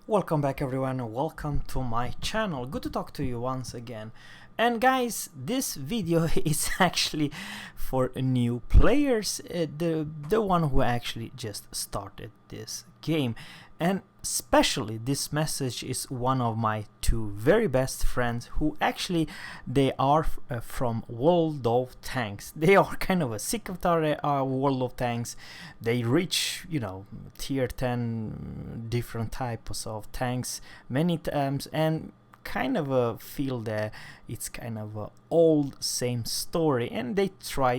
Welcome back everyone, welcome to my channel. Good to talk to you once again. And guys, this video is actually for new players, the one who actually just started this game. And especially this message is one of my two very best friends who actually they are from World of Tanks. They are kind of a sick of World of Tanks. They reach, you know, tier 10 different types of tanks many times and kind of feel that it's kind of a old same story, and they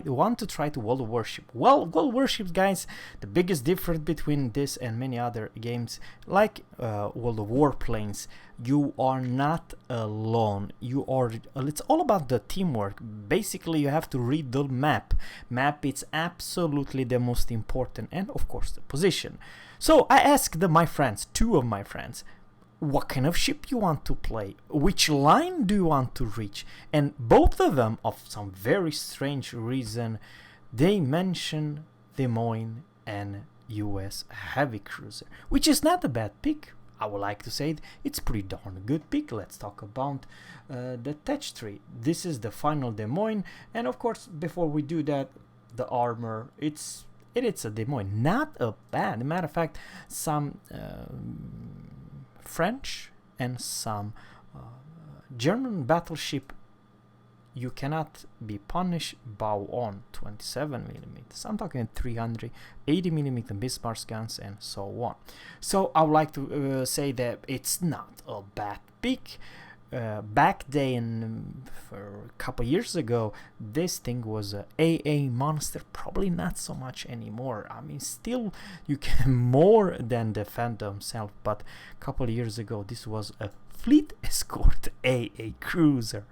want to try to world worship. Well, world worship, guys, the biggest difference between this and many other games like World of Warplanes, you are not alone. It's all about the teamwork. Basically you have to read the map. It's absolutely the most important, and of course the position. So I asked two of my friends, what kind of ship you want to play, which line do you want to reach, and both of them, of some very strange reason, they mention Des Moines and US heavy cruiser, which is not a bad pick. I would like to say it's pretty darn good pick. Let's talk about the Tech tree. This is the final Des Moines, and of course before we do that, the armor, it's a Des Moines, not a bad. Matter of fact, some French and some German battleship, you cannot be punished bow on 27mm. I'm talking 380mm Bismarck guns and so on. So I would like to say that it's not a bad pick. Back then, for a couple years ago, this thing was a AA monster. Probably not so much anymore. I mean, still you can more than defend themselves, but a couple years ago this was a fleet escort AA cruiser.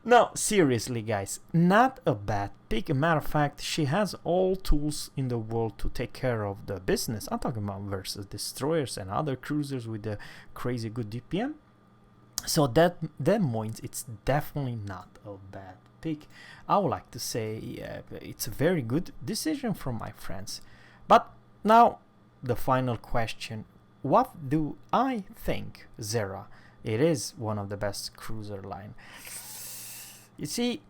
No, seriously guys, not a bad pick. A matter of fact, she has all tools in the world to take care of the business. I'm talking about versus destroyers and other cruisers with the crazy good DPM. So that means it's definitely not a bad pick. I would like to say it's a very good decision from my friends. But now the final question: what do I think Zerra? It is one of the best cruiser line. You see,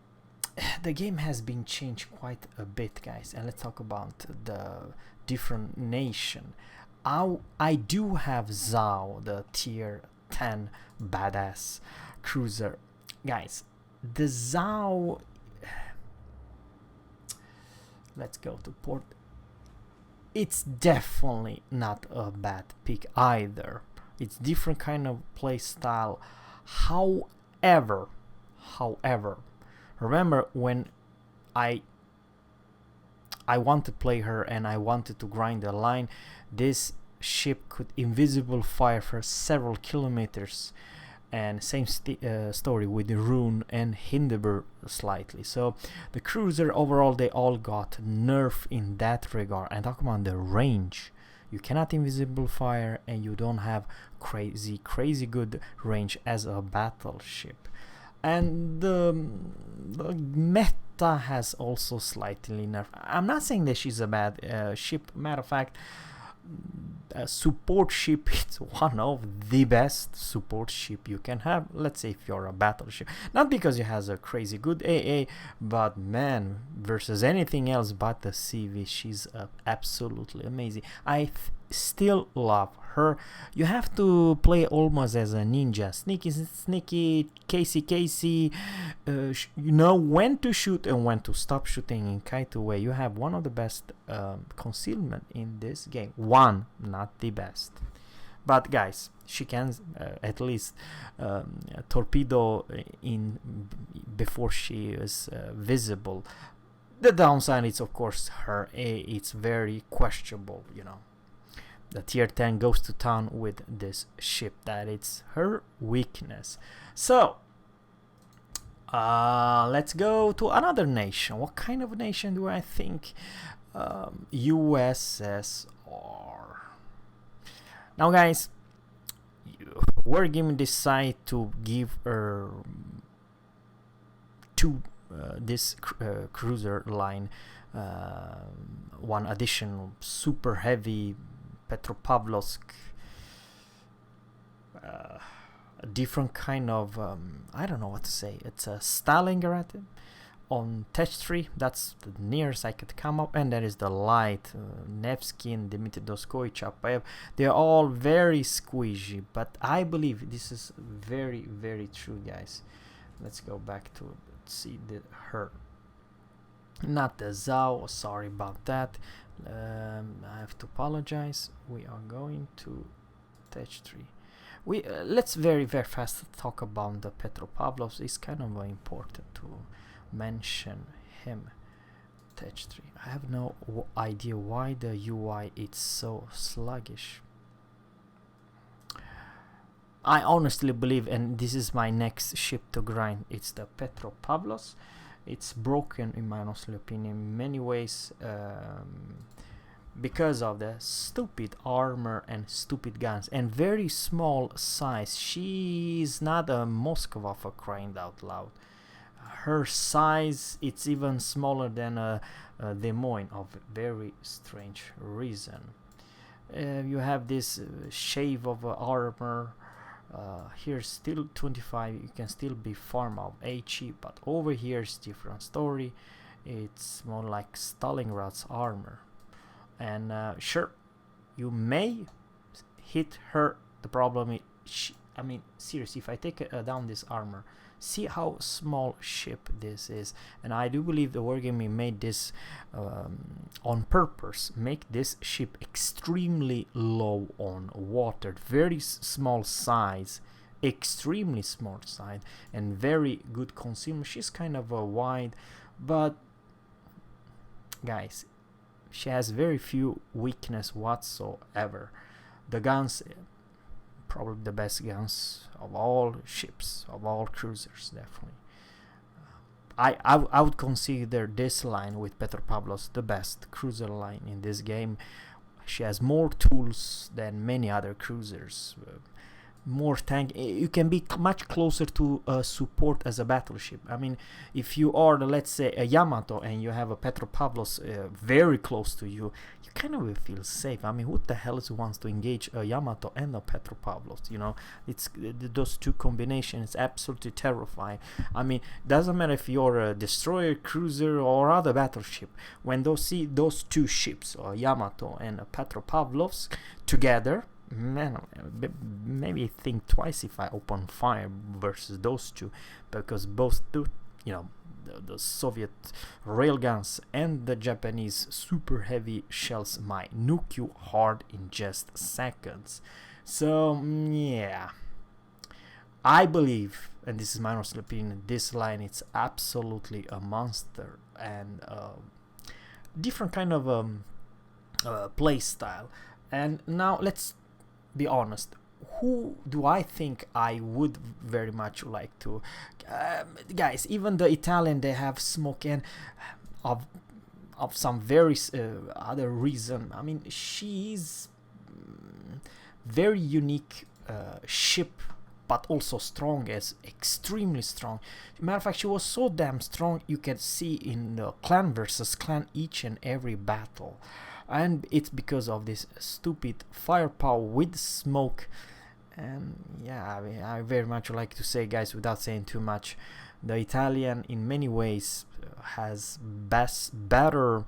the game has been changed quite a bit, guys, and let's talk about the different nation. I do have Zao, the tier 10 badass cruiser. Guys, the Zao, let's go to port. It's definitely not a bad pick either. It's different kind of play style. However, remember when I want to play her and I wanted to grind the line, this ship could invisible fire for several kilometers, and same story with the Rune and Hindenburg slightly. So the cruiser overall, they all got nerfed in that regard. And talk about the range, you cannot invisible fire and you don't have crazy good range as a battleship. And the meta has also slightly nerfed. I'm not saying that she's a bad ship. Matter of fact, a support ship, it's one of the best support ship you can have. Let's say if you're a battleship, not because it has a crazy good AA, but man, versus anything else but the CV, she's absolutely amazing. I still love her. You have to play almost as a ninja, sneaky, Casey. You know when to shoot and when to stop shooting in Kaito way. You have one of the best concealment in this game. One, not the best. But guys, she can at least torpedo in before she is visible. The downside is of course her A. It's very questionable, you know. The tier 10 goes to town with this ship. That it's her weakness. So let's go to another nation. What kind of nation do I think? USSR. Now guys, we're going to decide to give her to this cruiser line uh, 1 additional super heavy Petro Pablos a different kind of I don't know what to say. It's a Stalingrad on Tech 3. That's the nearest I could come up, and there is the light Nevsky and Dmitry Doskoy, Chapayev. They're all very squishy, but I believe this is very, very true, guys. Let's go back to see her, not the Zhao. Sorry about that. I have to apologize. We are going to Tech 3. We let's very fast talk about the Petro Pablos. It's kind of important to mention him. Tech 3. I have no idea why the UI is so sluggish. I honestly believe, and this is my next ship to grind, it's the Petro Pablos. It's broken in my honest opinion in many ways, because of the stupid armor and stupid guns and very small size. She is not a Moskva, for crying out loud. Her size, it's even smaller than a Des Moines, of very strange reason. You have this shave of armor. Here still 25, you can still be farm of HE, but over here is different story. It's more like Stalingrad's armor, and sure, you may hit her. The problem is, I mean, seriously, if I take down this armor, see how small ship this is, and I do believe the Wargaming made this on purpose, make this ship extremely low on water, very small size, extremely small size, and very good consumer. She's kind of wide, but guys, she has very few weakness whatsoever. The guns, probably the best guns of all ships, of all cruisers, definitely. I would consider this line with Petro Pablos the best cruiser line in this game. She has more tools than many other cruisers, more tank. You can be much closer to support as a battleship. I mean, if you are, let's say, a Yamato and you have a Petro Pablos very close to you, you kind of will feel safe. I mean, who the hell wants to engage a Yamato and a Petro Pablos? You know, it's those two combinations. It's absolutely terrifying. I mean, doesn't matter if you're a destroyer, cruiser, or other battleship. When those see those two ships, a Yamato and a Petro Pablos together, man, maybe think twice if I open fire versus those two, because both do, you know, the Soviet railguns and the Japanese super heavy shells might nuke you hard in just seconds. So yeah, I believe, and this is my honest opinion, this line, it's absolutely a monster, and different kind of play style. And now let's be honest, who do I think I would very much like to guys, even the Italian, they have smoke, and of some very other reason. I mean, she's very unique ship, but also strong, as extremely strong. Matter of fact, she was so damn strong, you can see in the clan versus clan each and every battle. And it's because of this stupid firepower with smoke. And yeah, I mean, I very much like to say, guys, without saying too much, the Italian in many ways has better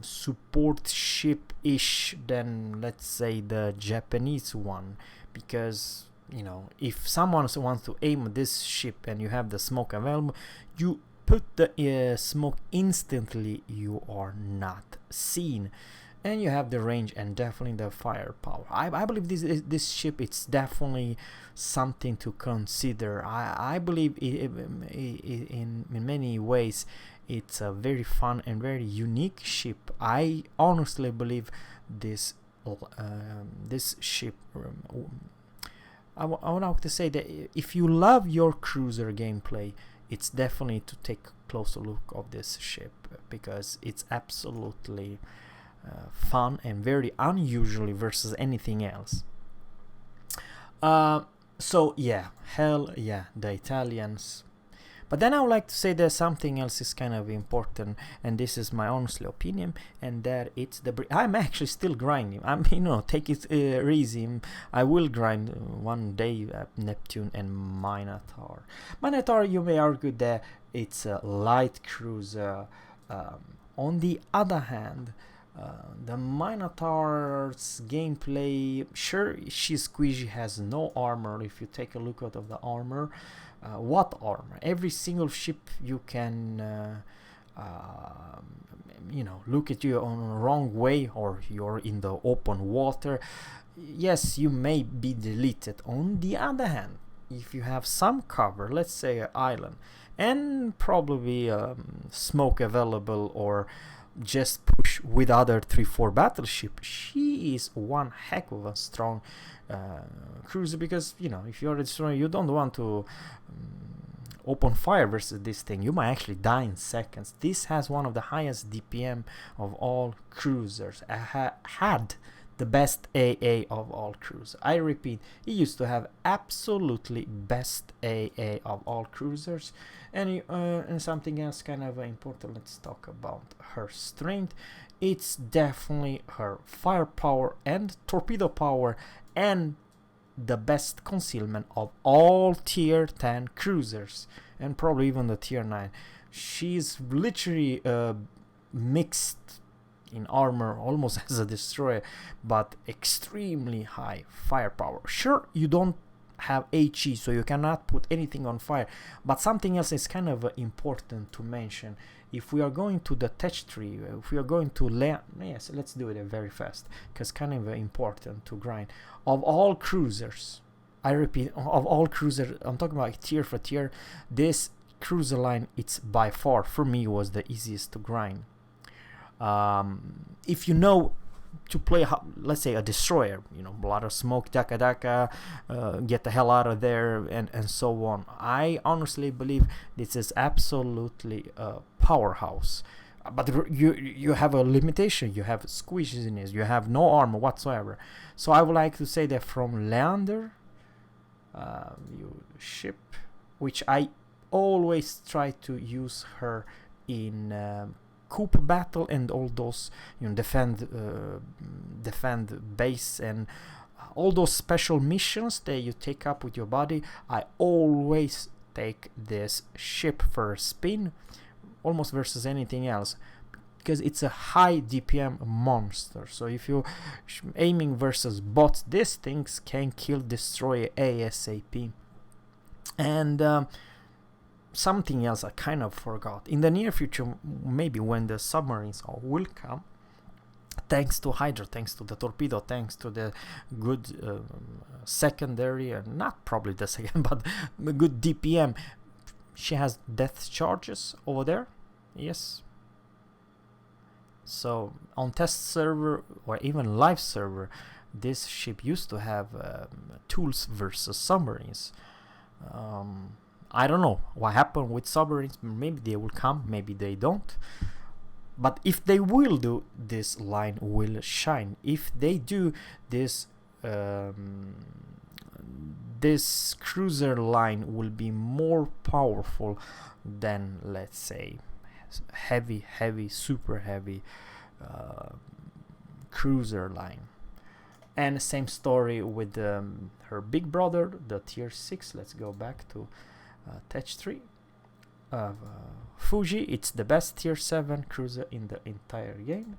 support ship-ish than, let's say, the Japanese one, because, you know, if someone wants to aim at this ship and you have the smoke available, you put the smoke instantly, you are not seen, and you have the range and definitely the firepower. I believe this ship, it's definitely something to consider. I believe in many ways it's a very fun and very unique ship. I honestly believe this this ship, I want to say that if you love your cruiser gameplay, it's definitely to take a closer look of this ship, because it's absolutely fun and very unusually versus anything else. So yeah, hell yeah, the Italians. But then I would like to say that something else is kind of important, and this is my honestly opinion, and that it's I'm actually still grinding. I'm, you know, take it easy. I will grind one day Neptune and Minotaur. Minotaur, you may argue that it's a light cruiser. On the other hand, the Minotaur's gameplay, sure, she's squishy, has no armor. If you take a look out of the armor, what armor? Every single ship you can, you know, look at you on the wrong way, or you're in the open water. Yes, you may be deleted. On the other hand, if you have some cover, let's say an island, and probably smoke available, or just push with other 3-4 battleship, she is one heck of a strong cruiser, because, you know, if you're a destroyer, you don't want to open fire versus this thing. You might actually die in seconds. This has one of the highest DPM of all cruisers. Had the best AA of all cruisers. I repeat, it used to have absolutely best AA of all cruisers. And something else kind of important, let's talk about her strength. It's definitely her firepower and torpedo power, and the best concealment of all tier 10 cruisers, and probably even the tier 9. She's literally mixed in armor, almost as a destroyer, but extremely high firepower. Sure, you don't have HE, so you cannot put anything on fire, but something else is kind of important to mention. If we are going to the tech tree, if we are going to yes, let's do it very fast, because kind of important to grind. Of all cruisers, I repeat, of all cruisers, I'm talking about tier for tier, this cruiser line, it's by far, for me, was the easiest to grind. If you know to play, let's say, a destroyer, you know, a lot of smoke, daka, get the hell out of there, and so on. I honestly believe this is absolutely a powerhouse. But you have a limitation. You have squishiness. You have no armor whatsoever. So I would like to say that from Leander, you ship, which I always try to use her in coup battle and all those, you know, defend base and all those special missions that you take up with your body. I always take this ship for a spin, almost versus anything else, because it's a high DPM monster. So if you're aiming versus bots, these things can kill, destroy ASAP. And something else I kind of forgot. In the near future, maybe when the submarines will come, thanks to Hydra, thanks to the torpedo, thanks to the good secondary, not probably the second, but the good DPM, she has death charges over there. Yes. So on test server or even live server, this ship used to have tools versus submarines. I don't know what happened with submarines. Maybe they will come, maybe they don't. But if they will do, this line will shine. If they do, this this cruiser line will be more powerful than, let's say, heavy, super heavy cruiser line. And same story with her big brother, the tier 6. Let's go back to Tech 3. Fuji, it's the best tier 7 cruiser in the entire game.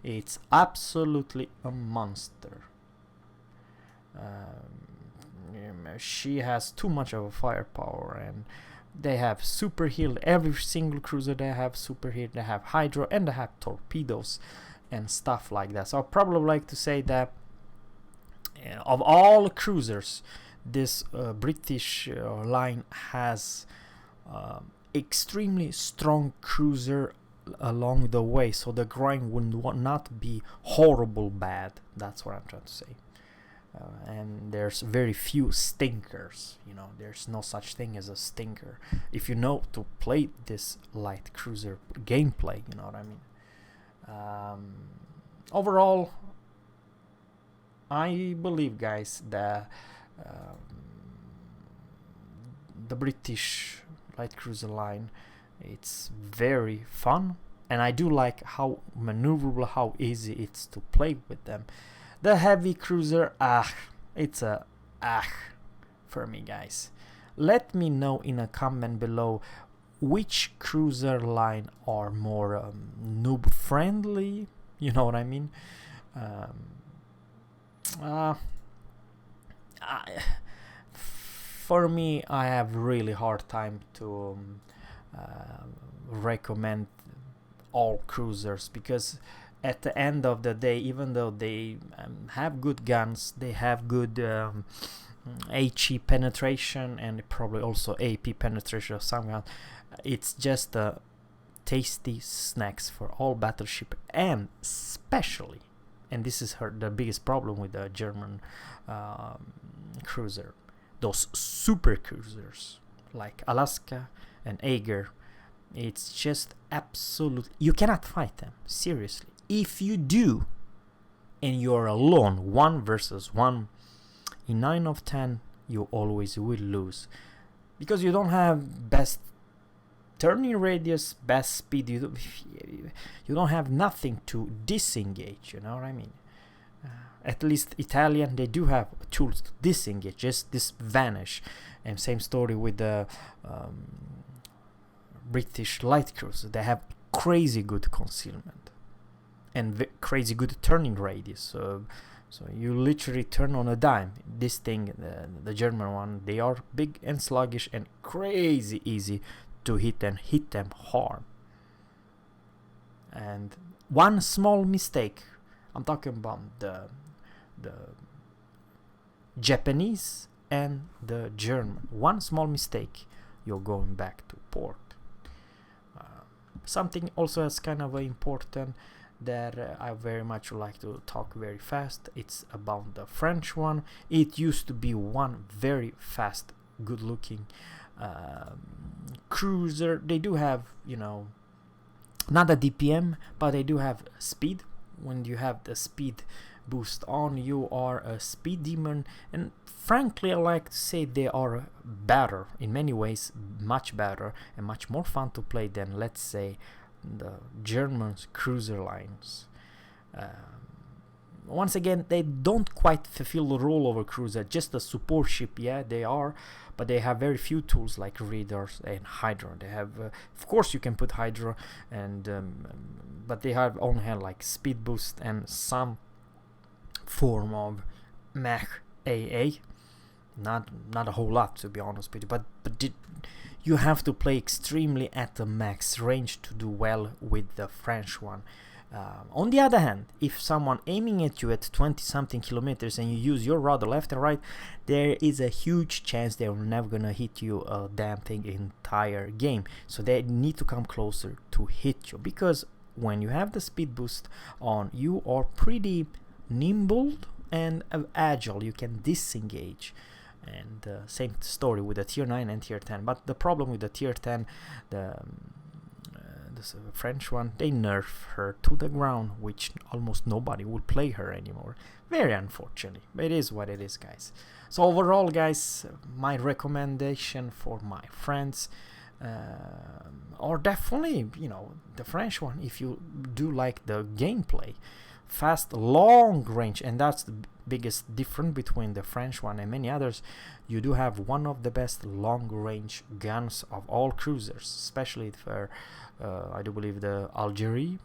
It's absolutely a monster. She has too much of a firepower, and they have super heal. Every single cruiser they have super heal. They have hydro, and they have torpedoes and stuff like that. So I'd probably like to say that of all cruisers, this British line has extremely strong cruiser along the way, so the grind will not be horrible bad. That's what I'm trying to say. And there's very few stinkers. You know, there's no such thing as a stinker if you know to play this light cruiser gameplay. You know what I mean? Overall, I believe, guys, that the British light cruiser line. It's very fun, and I do like how maneuverable, how easy it's to play with them. The heavy cruiser, it's a for me, guys. Let me know in a comment below which cruiser line are more noob friendly, you know what I mean. For me, I have really hard time to recommend all cruisers, because at the end of the day, even though they have good guns, they have good HE penetration and probably also AP penetration of some guns, it's just tasty snacks for all battleship, and especially, and this is the biggest problem with the German cruiser, those super cruisers like Alaska and Ager. It's just absolute, you cannot fight them, seriously. If you do, and you're alone, 1 versus 1, in 9 of 10 you always will lose, because you don't have best turning radius, best speed, you don't have nothing to disengage, you know what I mean. At least Italian, they do have tools to disengage, just this vanish. And same story with the British light cruiser. They have crazy good concealment and crazy good turning radius, so you literally turn on a dime. This thing, the German one, they are big and sluggish and crazy easy to hit, and hit them hard. And one small mistake, I'm talking about the Japanese and the German, one small mistake, you're going back to port. Something also is kind of important that I very much like to talk very fast. It's about the French one. It used to be one very fast, good looking cruiser. They do have, you know, not a DPM, but they do have speed. When you have the speed boost on, you are a speed demon, and frankly I like to say they are better in many ways, much better and much more fun to play than, let's say, the German cruiser lines. Once again, they don't quite fulfill the role of a cruiser, just a support ship. Yeah, they are, but they have very few tools like radars and Hydra. They have, of course, you can put Hydra, and but they have only have like speed boost and some form of Mach AA. Not a whole lot, to be honest with you, but you have to play extremely at the max range to do well with the French one. On the other hand, if someone aiming at you at 20 something kilometers and you use your rudder left and right, there is a huge chance they're never gonna hit you a damn thing entire game. So they need to come closer to hit you, because when you have the speed boost on, you are pretty nimble and agile. You can disengage. And same story with the tier 9 and tier 10. But the problem with the tier 10, the French one, they nerf her to the ground, which almost nobody will play her anymore. Very unfortunately, but it is what it is, guys. So overall, guys, my recommendation for my friends, or definitely, you know, the French one, if you do like the gameplay, fast, long range, and that's the biggest difference between the French one and many others. You do have one of the best long range guns of all cruisers, especially for I do believe the Algeria,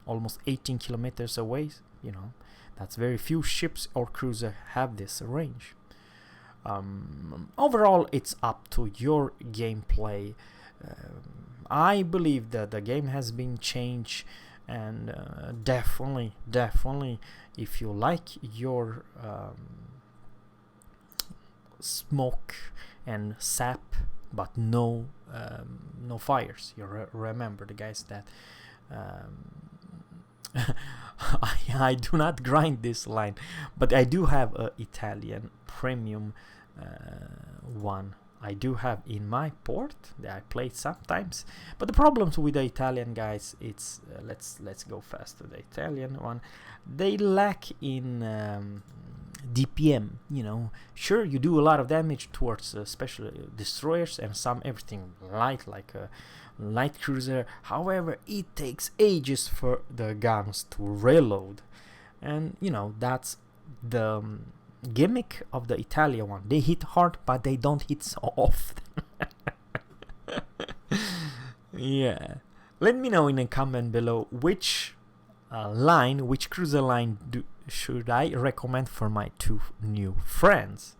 almost 18 kilometers away. You know, that's very few ships or cruiser have this range. Overall, it's up to your gameplay. I believe that the game has been changed, and definitely if you like your smoke and sap but no fires, you remember the guys that I do not grind this line, but I do have a Italian premium one. I do have in my port that I play sometimes, but the problems with the Italian guys, it's let's go fast to the Italian one. They lack in DPM, you know. Sure, you do a lot of damage towards special destroyers and some everything light, like a light cruiser. However, it takes ages for the guns to reload, and you know, that's the gimmick of the Italia one. They hit hard, but they don't hit so often. Yeah, let me know in a comment below which which cruiser line should I recommend for my 2 new friends.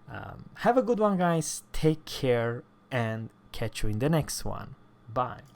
Have a good one, guys. Take care and catch you in the next one. Bye.